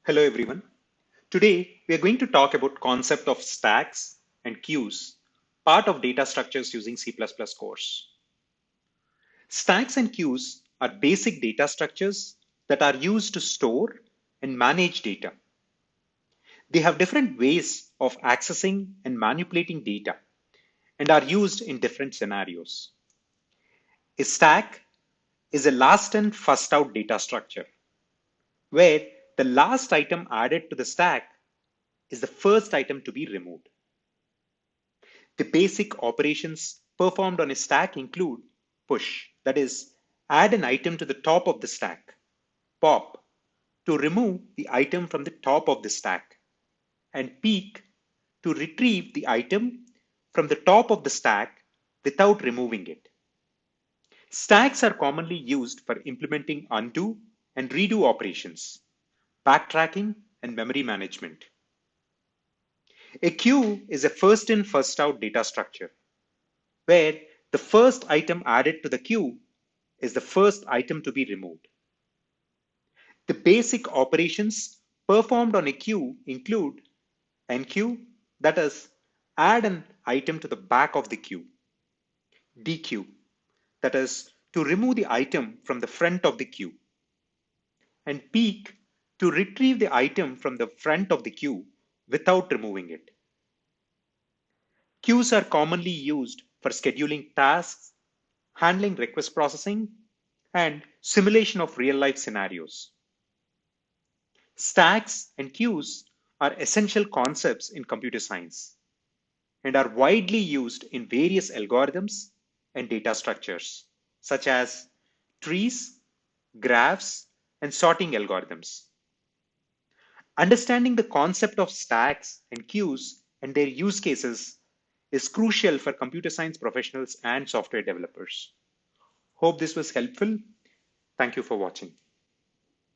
Hello everyone. Today we are going to talk about concept of stacks and queues, part of data structures using C++ course. Stacks and queues are basic data structures that are used to store and manage data. They have different ways of accessing and manipulating data and are used in different scenarios. A stack is a last in first out data structure where the last item added to the stack is the first item to be removed. The basic operations performed on a stack include push, that is, add an item to the top of the stack, pop, to remove the item from the top of the stack, and peek, to retrieve the item from the top of the stack without removing it. Stacks are commonly used for implementing undo and redo operations, backtracking, and memory management. A queue is a first in, first out data structure where the first item added to the queue is the first item to be removed. The basic operations performed on a queue include enqueue, that is, add an item to the back of the queue, dequeue, that is, to remove the item from the front of the queue, and peek, to retrieve the item from the front of the queue without removing it. Queues are commonly used for scheduling tasks, handling request processing, and simulation of real-life scenarios. Stacks and queues are essential concepts in computer science and are widely used in various algorithms and data structures, such as trees, graphs, and sorting algorithms. Understanding the concept of stacks and queues and their use cases is crucial for computer science professionals and software developers. Hope this was helpful. Thank you for watching.